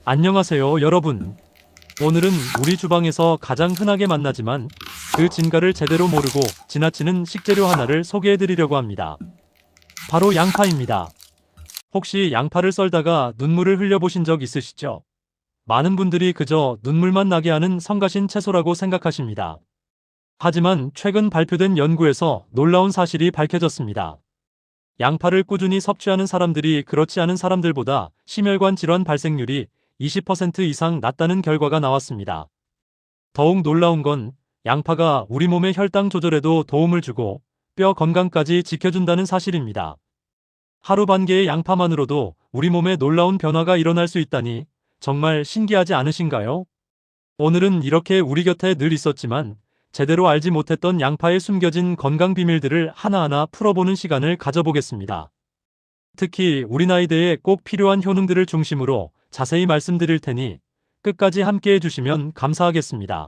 안녕하세요, 여러분. 오늘은 우리 주방에서 가장 흔하게 만나지만 그 진가를 제대로 모르고 지나치는 식재료 하나를 소개해 드리려고 합니다. 바로 양파입니다. 혹시 양파를 썰다가 눈물을 흘려보신 적 있으시죠? 많은 분들이 그저 눈물만 나게 하는 성가신 채소라고 생각하십니다. 하지만 최근 발표된 연구에서 놀라운 사실이 밝혀졌습니다. 양파를 꾸준히 섭취하는 사람들이 그렇지 않은 사람들보다 심혈관 질환 발생률이 20% 이상 낮다는 결과가 나왔습니다. 더욱 놀라운 건 양파가 우리 몸의 혈당 조절에도 도움을 주고 뼈 건강까지 지켜준다는 사실입니다. 하루 반 개의 양파만으로도 우리 몸에 놀라운 변화가 일어날 수 있다니 정말 신기하지 않으신가요? 오늘은 이렇게 우리 곁에 늘 있었지만 제대로 알지 못했던 양파의 숨겨진 건강 비밀들을 하나하나 풀어보는 시간을 가져보겠습니다. 특히 우리 나이대에 꼭 필요한 효능들을 중심으로 자세히 말씀드릴 테니 끝까지 함께 해주시면 감사하겠습니다.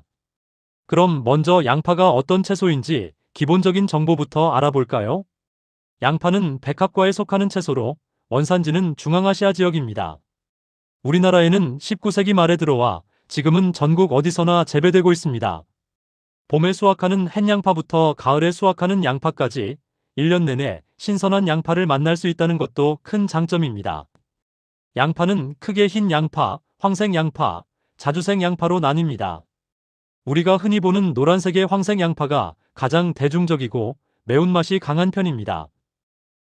그럼 먼저 양파가 어떤 채소인지 기본적인 정보부터 알아볼까요? 양파는 백합과에 속하는 채소로 원산지는 중앙아시아 지역입니다. 우리나라에는 19세기 말에 들어와 지금은 전국 어디서나 재배되고 있습니다. 봄에 수확하는 햇양파부터 가을에 수확하는 양파까지 1년 내내 신선한 양파를 만날 수 있다는 것도 큰 장점입니다. 양파는 크게 흰 양파, 황색 양파, 자주색 양파로 나뉩니다. 우리가 흔히 보는 노란색의 황색 양파가 가장 대중적이고 매운맛이 강한 편입니다.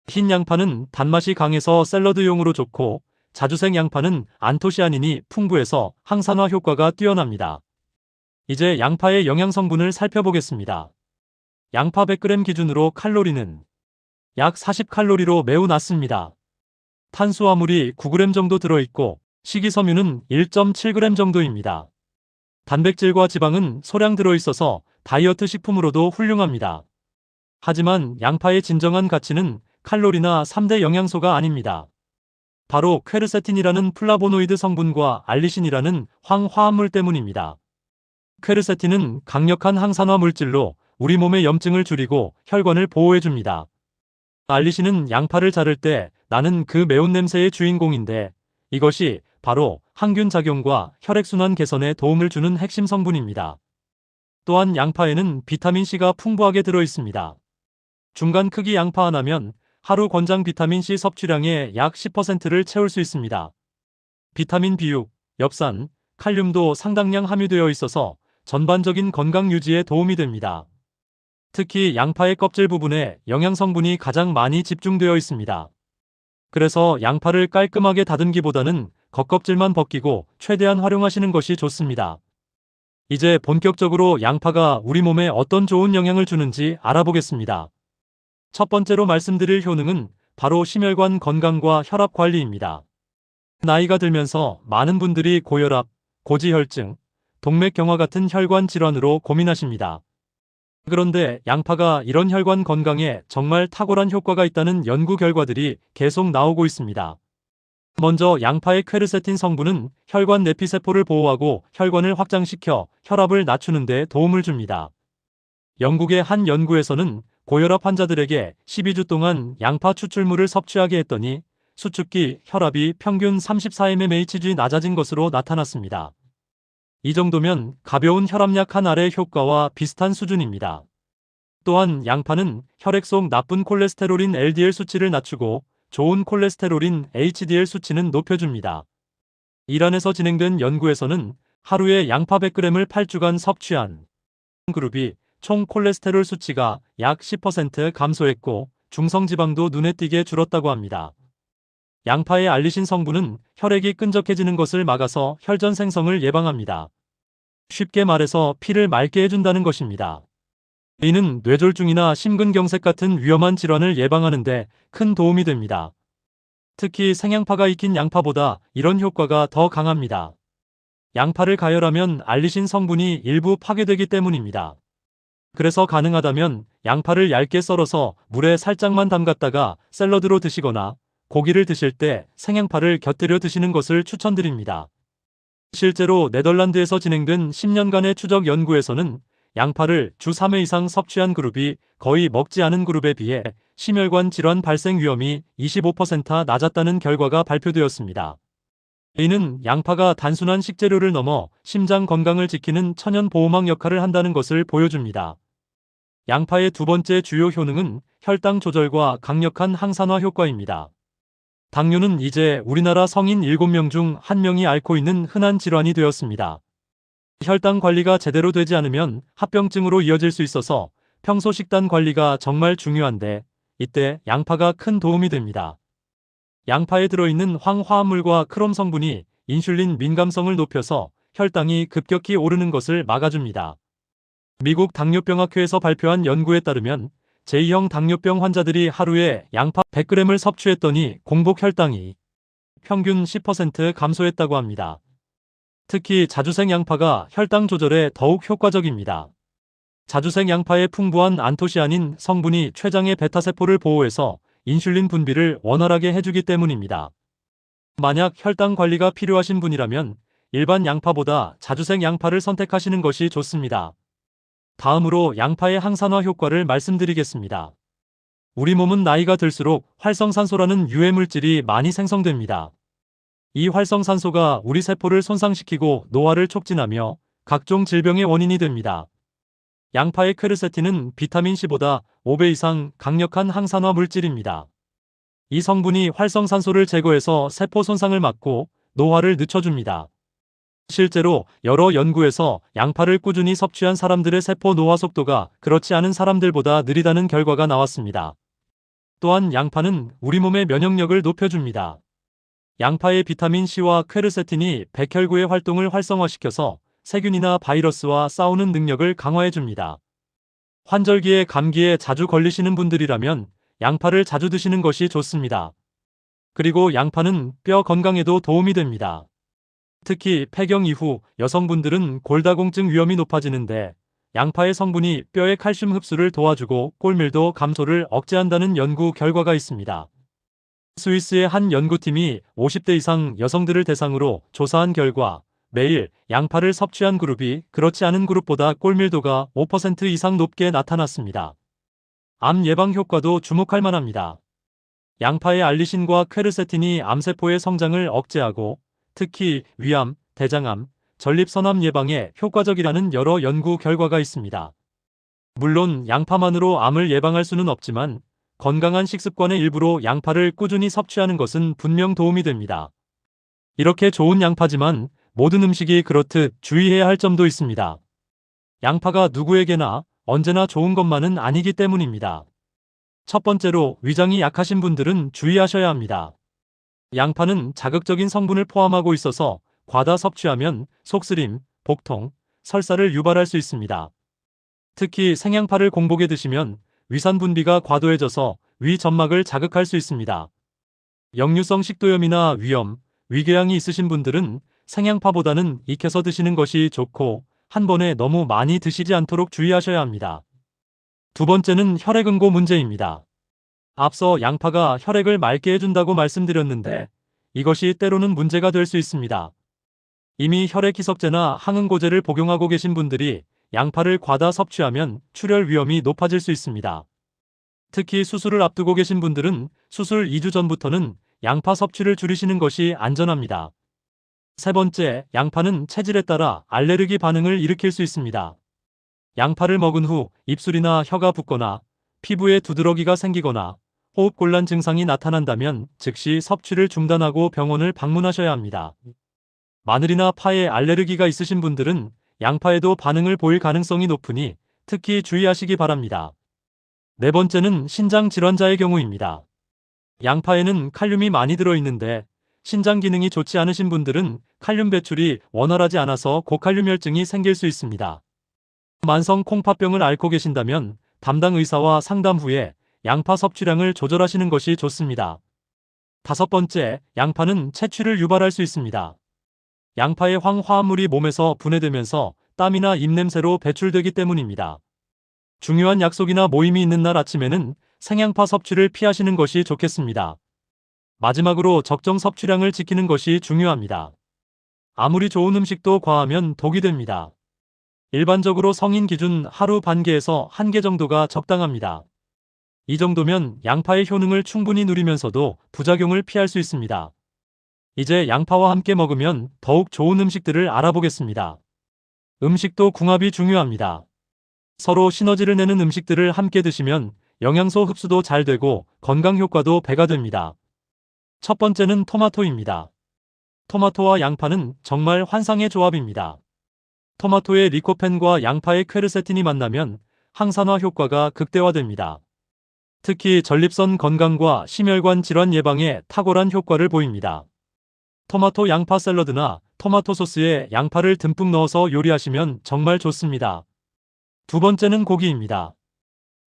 흰 양파는 단맛이 강해서 샐러드용으로 좋고 자주색 양파는 안토시아닌이 풍부해서 항산화 효과가 뛰어납니다. 이제 양파의 영양 성분을 살펴보겠습니다. 양파 100g 기준으로 칼로리는 약 40칼로리로 매우 낮습니다. 탄수화물이 9g 정도 들어있고 식이섬유는 1.7g 정도입니다. 단백질과 지방은 소량 들어있어서 다이어트 식품으로도 훌륭합니다. 하지만 양파의 진정한 가치는 칼로리나 3대 영양소가 아닙니다. 바로 퀘르세틴이라는 플라보노이드 성분과 알리신이라는 황화합물 때문입니다. 퀘르세틴은 강력한 항산화 물질로 우리 몸의 염증을 줄이고 혈관을 보호해줍니다. 알리신은 양파를 자를 때 나는 그 매운 냄새의 주인공인데 이것이 바로 항균 작용과 혈액순환 개선에 도움을 주는 핵심 성분입니다. 또한 양파에는 비타민C가 풍부하게 들어있습니다. 중간 크기 양파 하나면 하루 권장 비타민C 섭취량의 약 10%를 채울 수 있습니다. 비타민 B6, 엽산, 칼륨도 상당량 함유되어 있어서 전반적인 건강 유지에 도움이 됩니다. 특히 양파의 껍질 부분에 영양 성분이 가장 많이 집중되어 있습니다. 그래서 양파를 깔끔하게 다듬기보다는 겉껍질만 벗기고 최대한 활용하시는 것이 좋습니다. 이제 본격적으로 양파가 우리 몸에 어떤 좋은 영향을 주는지 알아보겠습니다. 첫 번째로 말씀드릴 효능은 바로 심혈관 건강과 혈압 관리입니다. 나이가 들면서 많은 분들이 고혈압, 고지혈증, 동맥경화 같은 혈관 질환으로 고민하십니다. 그런데 양파가 이런 혈관 건강에 정말 탁월한 효과가 있다는 연구 결과들이 계속 나오고 있습니다. 먼저 양파의 퀘르세틴 성분은 혈관 내피세포를 보호하고 혈관을 확장시켜 혈압을 낮추는 데 도움을 줍니다. 영국의 한 연구에서는 고혈압 환자들에게 12주 동안 양파 추출물을 섭취하게 했더니 수축기 혈압이 평균 34mmHg 낮아진 것으로 나타났습니다. 이 정도면 가벼운 혈압약 한 알의 효과와 비슷한 수준입니다. 또한 양파는 혈액 속 나쁜 콜레스테롤인 LDL 수치를 낮추고 좋은 콜레스테롤인 HDL 수치는 높여줍니다. 이란에서 진행된 연구에서는 하루에 양파 100g을 8주간 섭취한 그룹이 총 콜레스테롤 수치가 약 10% 감소했고 중성지방도 눈에 띄게 줄었다고 합니다. 양파의 알리신 성분은 혈액이 끈적해지는 것을 막아서 혈전 생성을 예방합니다. 쉽게 말해서 피를 맑게 해준다는 것입니다. 이는 뇌졸중이나 심근경색 같은 위험한 질환을 예방하는 데 큰 도움이 됩니다. 특히 생양파가 익힌 양파보다 이런 효과가 더 강합니다. 양파를 가열하면 알리신 성분이 일부 파괴되기 때문입니다. 그래서 가능하다면 양파를 얇게 썰어서 물에 살짝만 담갔다가 샐러드로 드시거나 고기를 드실 때 생양파를 곁들여 드시는 것을 추천드립니다. 실제로 네덜란드에서 진행된 10년간의 추적 연구에서는 양파를 주 3회 이상 섭취한 그룹이 거의 먹지 않은 그룹에 비해 심혈관 질환 발생 위험이 25% 낮았다는 결과가 발표되었습니다. 이는 양파가 단순한 식재료를 넘어 심장 건강을 지키는 천연 보호막 역할을 한다는 것을 보여줍니다. 양파의 두 번째 주요 효능은 혈당 조절과 강력한 항산화 효과입니다. 당뇨는 이제 우리나라 성인 7명 중 1명이 앓고 있는 흔한 질환이 되었습니다. 혈당 관리가 제대로 되지 않으면 합병증으로 이어질 수 있어서 평소 식단 관리가 정말 중요한데, 이때 양파가 큰 도움이 됩니다. 양파에 들어있는 황화합물과 크롬 성분이 인슐린 민감성을 높여서 혈당이 급격히 오르는 것을 막아줍니다. 미국 당뇨병학회에서 발표한 연구에 따르면 제2형 당뇨병 환자들이 하루에 양파 100g을 섭취했더니 공복 혈당이 평균 10% 감소했다고 합니다. 특히 자주생 양파가 혈당 조절에 더욱 효과적입니다. 자주생 양파의 풍부한 안토시아닌 성분이 췌장의 베타세포를 보호해서 인슐린 분비를 원활하게 해주기 때문입니다. 만약 혈당 관리가 필요하신 분이라면 일반 양파보다 자주생 양파를 선택하시는 것이 좋습니다. 다음으로 양파의 항산화 효과를 말씀드리겠습니다. 우리 몸은 나이가 들수록 활성산소라는 유해물질이 많이 생성됩니다. 이 활성산소가 우리 세포를 손상시키고 노화를 촉진하며 각종 질병의 원인이 됩니다. 양파의 퀘르세틴은 비타민C보다 5배 이상 강력한 항산화 물질입니다. 이 성분이 활성산소를 제거해서 세포 손상을 막고 노화를 늦춰줍니다. 실제로 여러 연구에서 양파를 꾸준히 섭취한 사람들의 세포 노화 속도가 그렇지 않은 사람들보다 느리다는 결과가 나왔습니다. 또한 양파는 우리 몸의 면역력을 높여줍니다. 양파의 비타민C와 퀘르세틴이 백혈구의 활동을 활성화시켜서 세균이나 바이러스와 싸우는 능력을 강화해줍니다. 환절기에 감기에 자주 걸리시는 분들이라면 양파를 자주 드시는 것이 좋습니다. 그리고 양파는 뼈 건강에도 도움이 됩니다. 특히 폐경 이후 여성분들은 골다공증 위험이 높아지는데 양파의 성분이 뼈의 칼슘 흡수를 도와주고 골밀도 감소를 억제한다는 연구 결과가 있습니다. 스위스의 한 연구팀이 50대 이상 여성들을 대상으로 조사한 결과 매일 양파를 섭취한 그룹이 그렇지 않은 그룹보다 골밀도가 5% 이상 높게 나타났습니다. 암 예방 효과도 주목할 만합니다. 양파의 알리신과 퀘르세틴이 암세포의 성장을 억제하고 특히 위암, 대장암, 전립선암 예방에 효과적이라는 여러 연구 결과가 있습니다. 물론 양파만으로 암을 예방할 수는 없지만 건강한 식습관의 일부로 양파를 꾸준히 섭취하는 것은 분명 도움이 됩니다. 이렇게 좋은 양파지만 모든 음식이 그렇듯 주의해야 할 점도 있습니다. 양파가 누구에게나 언제나 좋은 것만은 아니기 때문입니다. 첫 번째로 위장이 약하신 분들은 주의하셔야 합니다. 양파는 자극적인 성분을 포함하고 있어서 과다 섭취하면 속쓰림, 복통, 설사를 유발할 수 있습니다. 특히 생양파를 공복에 드시면 위산 분비가 과도해져서 위 점막을 자극할 수 있습니다. 역류성 식도염이나 위염, 위궤양이 있으신 분들은 생양파보다는 익혀서 드시는 것이 좋고 한 번에 너무 많이 드시지 않도록 주의하셔야 합니다. 두 번째는 혈액응고 문제입니다. 앞서 양파가 혈액을 맑게 해준다고 말씀드렸는데 이것이 때로는 문제가 될 수 있습니다. 이미 혈액 희석제나 항응고제를 복용하고 계신 분들이 양파를 과다 섭취하면 출혈 위험이 높아질 수 있습니다. 특히 수술을 앞두고 계신 분들은 수술 2주 전부터는 양파 섭취를 줄이시는 것이 안전합니다. 세 번째, 양파는 체질에 따라 알레르기 반응을 일으킬 수 있습니다. 양파를 먹은 후 입술이나 혀가 붓거나 피부에 두드러기가 생기거나 호흡곤란 증상이 나타난다면 즉시 섭취를 중단하고 병원을 방문하셔야 합니다. 마늘이나 파에 알레르기가 있으신 분들은 양파에도 반응을 보일 가능성이 높으니 특히 주의하시기 바랍니다. 네 번째는 신장 질환자의 경우입니다. 양파에는 칼륨이 많이 들어있는데 신장 기능이 좋지 않으신 분들은 칼륨 배출이 원활하지 않아서 고칼륨혈증이 생길 수 있습니다. 만성 콩팥병을 앓고 계신다면 담당 의사와 상담 후에 양파 섭취량을 조절하시는 것이 좋습니다. 다섯 번째, 양파는 채취를 유발할 수 있습니다. 양파의 황화합물이 몸에서 분해되면서 땀이나 입냄새로 배출되기 때문입니다. 중요한 약속이나 모임이 있는 날 아침에는 생양파 섭취를 피하시는 것이 좋겠습니다. 마지막으로 적정 섭취량을 지키는 것이 중요합니다. 아무리 좋은 음식도 과하면 독이 됩니다. 일반적으로 성인 기준 하루 반 개에서 1개 정도가 적당합니다. 이 정도면 양파의 효능을 충분히 누리면서도 부작용을 피할 수 있습니다. 이제 양파와 함께 먹으면 더욱 좋은 음식들을 알아보겠습니다. 음식도 궁합이 중요합니다. 서로 시너지를 내는 음식들을 함께 드시면 영양소 흡수도 잘 되고 건강 효과도 배가 됩니다. 첫 번째는 토마토입니다. 토마토와 양파는 정말 환상의 조합입니다. 토마토의 리코펜과 양파의 퀘르세틴이 만나면 항산화 효과가 극대화됩니다. 특히 전립선 건강과 심혈관 질환 예방에 탁월한 효과를 보입니다. 토마토 양파 샐러드나 토마토 소스에 양파를 듬뿍 넣어서 요리하시면 정말 좋습니다. 두 번째는 고기입니다.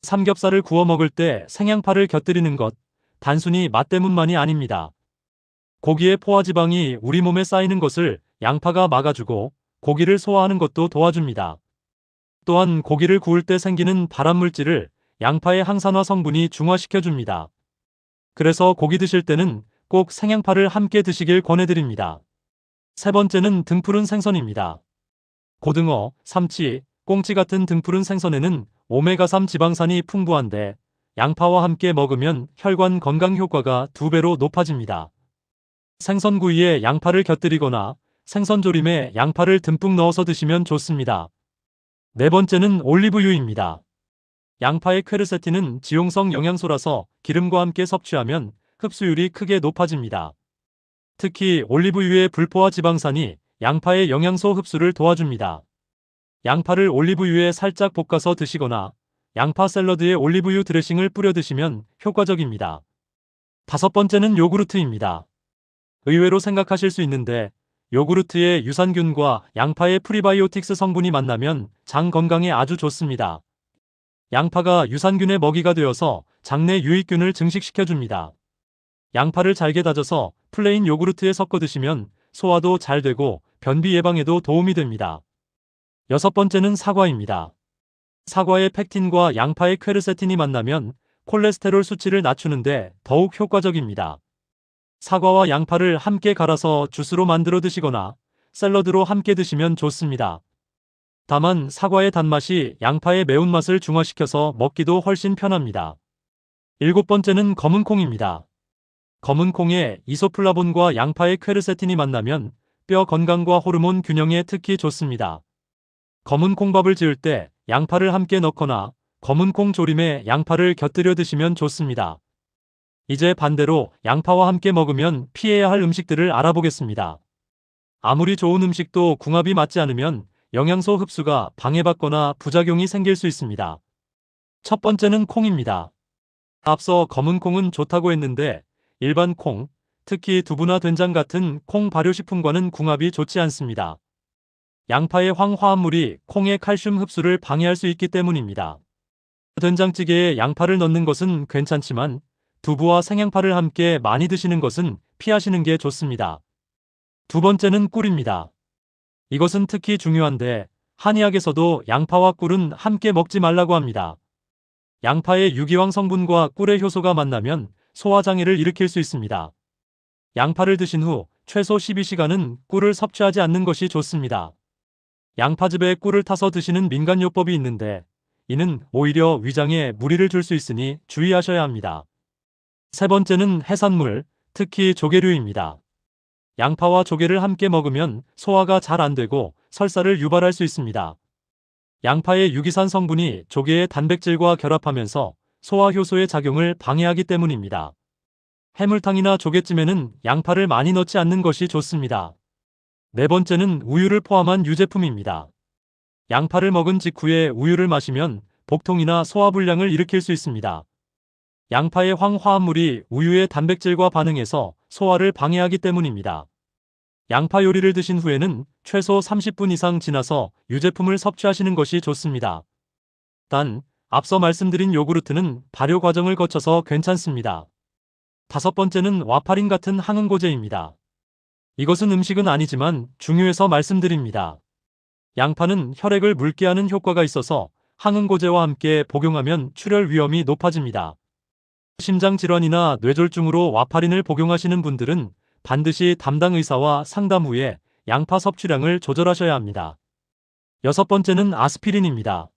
삼겹살을 구워 먹을 때 생양파를 곁들이는 것, 단순히 맛 때문만이 아닙니다. 고기의 포화지방이 우리 몸에 쌓이는 것을 양파가 막아주고 고기를 소화하는 것도 도와줍니다. 또한 고기를 구울 때 생기는 발암물질을 양파의 항산화 성분이 중화시켜줍니다. 그래서 고기 드실 때는 꼭 생양파를 함께 드시길 권해드립니다. 세 번째는 등푸른 생선입니다. 고등어, 삼치, 꽁치 같은 등푸른 생선에는 오메가3 지방산이 풍부한데 양파와 함께 먹으면 혈관 건강 효과가 2배로 높아집니다. 생선구이에 양파를 곁들이거나 생선조림에 양파를 듬뿍 넣어서 드시면 좋습니다. 네 번째는 올리브유입니다. 양파의 퀘르세틴은 지용성 영양소라서 기름과 함께 섭취하면 흡수율이 크게 높아집니다. 특히 올리브유의 불포화 지방산이 양파의 영양소 흡수를 도와줍니다. 양파를 올리브유에 살짝 볶아서 드시거나 양파 샐러드에 올리브유 드레싱을 뿌려 드시면 효과적입니다. 다섯 번째는 요구르트입니다. 의외로 생각하실 수 있는데 요구르트의 유산균과 양파의 프리바이오틱스 성분이 만나면 장 건강에 아주 좋습니다. 양파가 유산균의 먹이가 되어서 장내 유익균을 증식시켜줍니다. 양파를 잘게 다져서 플레인 요구르트에 섞어 드시면 소화도 잘 되고 변비 예방에도 도움이 됩니다. 여섯 번째는 사과입니다. 사과의 펙틴과 양파의 퀘르세틴이 만나면 콜레스테롤 수치를 낮추는데 더욱 효과적입니다. 사과와 양파를 함께 갈아서 주스로 만들어 드시거나 샐러드로 함께 드시면 좋습니다. 다만 사과의 단맛이 양파의 매운맛을 중화시켜서 먹기도 훨씬 편합니다. 일곱 번째는 검은콩입니다. 검은콩에 이소플라본과 양파의 퀘르세틴이 만나면 뼈 건강과 호르몬 균형에 특히 좋습니다. 검은콩밥을 지을 때 양파를 함께 넣거나 검은콩 조림에 양파를 곁들여 드시면 좋습니다. 이제 반대로 양파와 함께 먹으면 피해야 할 음식들을 알아보겠습니다. 아무리 좋은 음식도 궁합이 맞지 않으면 영양소 흡수가 방해받거나 부작용이 생길 수 있습니다. 첫 번째는 콩입니다. 앞서 검은 콩은 좋다고 했는데 일반 콩, 특히 두부나 된장 같은 콩 발효식품과는 궁합이 좋지 않습니다. 양파의 황화합물이 콩의 칼슘 흡수를 방해할 수 있기 때문입니다. 된장찌개에 양파를 넣는 것은 괜찮지만 두부와 생양파를 함께 많이 드시는 것은 피하시는 게 좋습니다. 두 번째는 꿀입니다. 이것은 특히 중요한데 한의학에서도 양파와 꿀은 함께 먹지 말라고 합니다. 양파의 유기황 성분과 꿀의 효소가 만나면 소화장애를 일으킬 수 있습니다. 양파를 드신 후 최소 12시간은 꿀을 섭취하지 않는 것이 좋습니다. 양파즙에 꿀을 타서 드시는 민간요법이 있는데 이는 오히려 위장에 무리를 줄 수 있으니 주의하셔야 합니다. 세 번째는 해산물, 특히 조개류입니다. 양파와 조개를 함께 먹으면 소화가 잘 안 되고 설사를 유발할 수 있습니다. 양파의 유기산 성분이 조개의 단백질과 결합하면서 소화 효소의 작용을 방해하기 때문입니다. 해물탕이나 조개찜에는 양파를 많이 넣지 않는 것이 좋습니다. 네 번째는 우유를 포함한 유제품입니다. 양파를 먹은 직후에 우유를 마시면 복통이나 소화불량을 일으킬 수 있습니다. 양파의 황화합물이 우유의 단백질과 반응해서 소화를 방해하기 때문입니다. 양파 요리를 드신 후에는 최소 30분 이상 지나서 유제품을 섭취하시는 것이 좋습니다. 단, 앞서 말씀드린 요구르트는 발효 과정을 거쳐서 괜찮습니다. 다섯 번째는 와파린 같은 항응고제입니다. 이것은 음식은 아니지만 중요해서 말씀드립니다. 양파는 혈액을 묽게 하는 효과가 있어서 항응고제와 함께 복용하면 출혈 위험이 높아집니다. 심장질환이나 뇌졸중으로 와파린을 복용하시는 분들은 반드시 담당 의사와 상담 후에 양파 섭취량을 조절하셔야 합니다. 여섯 번째는 아스피린입니다.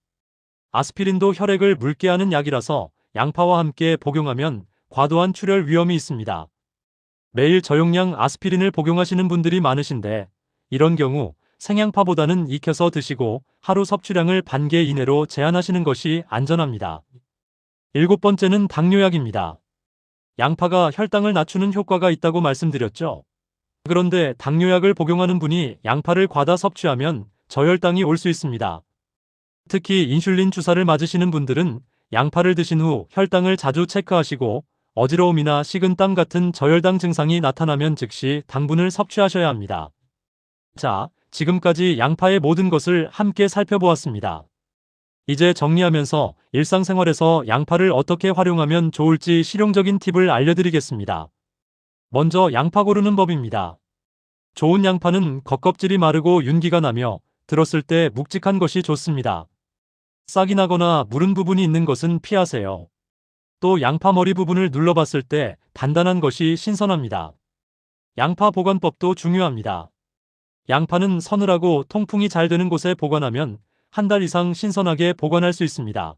아스피린도 혈액을 묽게 하는 약이라서 양파와 함께 복용하면 과도한 출혈 위험이 있습니다. 매일 저용량 아스피린을 복용하시는 분들이 많으신데 이런 경우 생양파보다는 익혀서 드시고 하루 섭취량을 반개 이내로 제한하시는 것이 안전합니다. 일곱 번째는 당뇨약입니다. 양파가 혈당을 낮추는 효과가 있다고 말씀드렸죠. 그런데 당뇨약을 복용하는 분이 양파를 과다 섭취하면 저혈당이 올 수 있습니다. 특히 인슐린 주사를 맞으시는 분들은 양파를 드신 후 혈당을 자주 체크하시고 어지러움이나 식은땀 같은 저혈당 증상이 나타나면 즉시 당분을 섭취하셔야 합니다. 자, 지금까지 양파의 모든 것을 함께 살펴보았습니다. 이제 정리하면서 일상생활에서 양파를 어떻게 활용하면 좋을지 실용적인 팁을 알려드리겠습니다. 먼저 양파 고르는 법입니다. 좋은 양파는 겉껍질이 마르고 윤기가 나며 들었을 때 묵직한 것이 좋습니다. 싹이 나거나 무른 부분이 있는 것은 피하세요. 또 양파 머리 부분을 눌러봤을 때 단단한 것이 신선합니다. 양파 보관법도 중요합니다. 양파는 서늘하고 통풍이 잘 되는 곳에 보관하면 한 달 이상 신선하게 보관할 수 있습니다.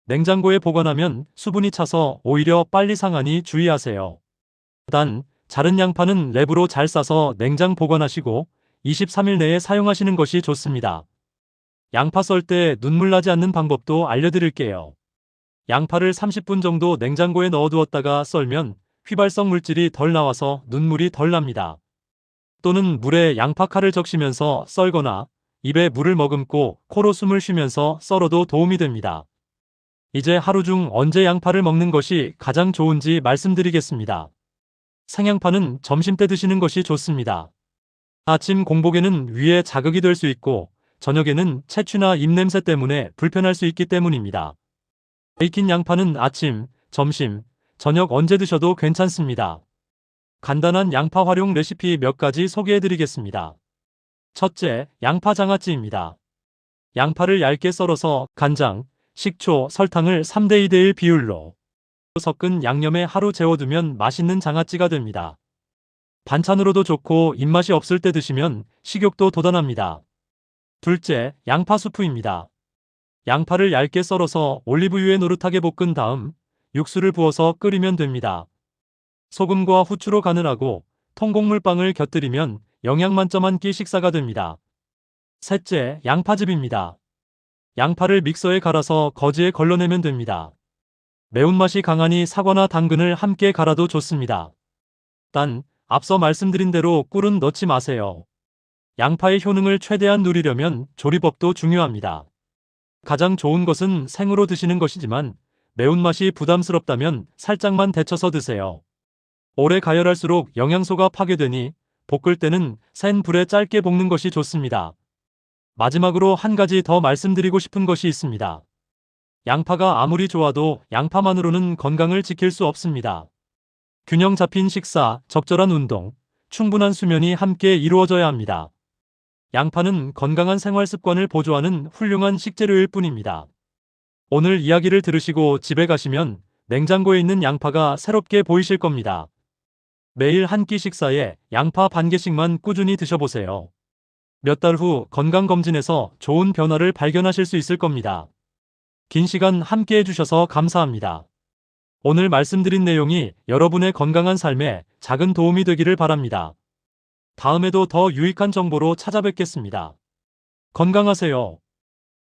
냉장고에 보관하면 수분이 차서 오히려 빨리 상하니 주의하세요. 단, 자른 양파는 랩으로 잘 싸서 냉장 보관하시고 23일 내에 사용하시는 것이 좋습니다. 양파 썰 때 눈물 나지 않는 방법도 알려드릴게요. 양파를 30분 정도 냉장고에 넣어두었다가 썰면 휘발성 물질이 덜 나와서 눈물이 덜 납니다. 또는 물에 양파칼을 적시면서 썰거나 입에 물을 머금고 코로 숨을 쉬면서 썰어도 도움이 됩니다. 이제 하루 중 언제 양파를 먹는 것이 가장 좋은지 말씀드리겠습니다. 생양파는 점심때 드시는 것이 좋습니다. 아침 공복에는 위에 자극이 될 수 있고 저녁에는 채취나 입냄새 때문에 불편할 수 있기 때문입니다. 익힌 양파는 아침, 점심, 저녁 언제 드셔도 괜찮습니다. 간단한 양파 활용 레시피 몇 가지 소개해드리겠습니다. 첫째, 양파 장아찌입니다. 양파를 얇게 썰어서 간장, 식초, 설탕을 3대 2대1 비율로 섞은 양념에 하루 재워두면 맛있는 장아찌가 됩니다. 반찬으로도 좋고 입맛이 없을 때 드시면 식욕도 돋아납니다. 둘째, 양파 수프입니다. 양파를 얇게 썰어서 올리브유에 노릇하게 볶은 다음 육수를 부어서 끓이면 됩니다. 소금과 후추로 간을 하고 통곡물빵을 곁들이면 영양 만점 한 끼 식사가 됩니다. 셋째, 양파즙입니다. 양파를 믹서에 갈아서 거즈에 걸러내면 됩니다. 매운맛이 강하니 사과나 당근을 함께 갈아도 좋습니다. 단, 앞서 말씀드린 대로 꿀은 넣지 마세요. 양파의 효능을 최대한 누리려면 조리법도 중요합니다. 가장 좋은 것은 생으로 드시는 것이지만 매운맛이 부담스럽다면 살짝만 데쳐서 드세요. 오래 가열할수록 영양소가 파괴되니 볶을 때는 센 불에 짧게 볶는 것이 좋습니다. 마지막으로 한 가지 더 말씀드리고 싶은 것이 있습니다. 양파가 아무리 좋아도 양파만으로는 건강을 지킬 수 없습니다. 균형 잡힌 식사, 적절한 운동, 충분한 수면이 함께 이루어져야 합니다. 양파는 건강한 생활 습관을 보조하는 훌륭한 식재료일 뿐입니다. 오늘 이야기를 들으시고 집에 가시면 냉장고에 있는 양파가 새롭게 보이실 겁니다. 매일 한 끼 식사에 양파 반 개씩만 꾸준히 드셔보세요. 몇 달 후 건강검진에서 좋은 변화를 발견하실 수 있을 겁니다. 긴 시간 함께 해주셔서 감사합니다. 오늘 말씀드린 내용이 여러분의 건강한 삶에 작은 도움이 되기를 바랍니다. 다음에도 더 유익한 정보로 찾아뵙겠습니다. 건강하세요.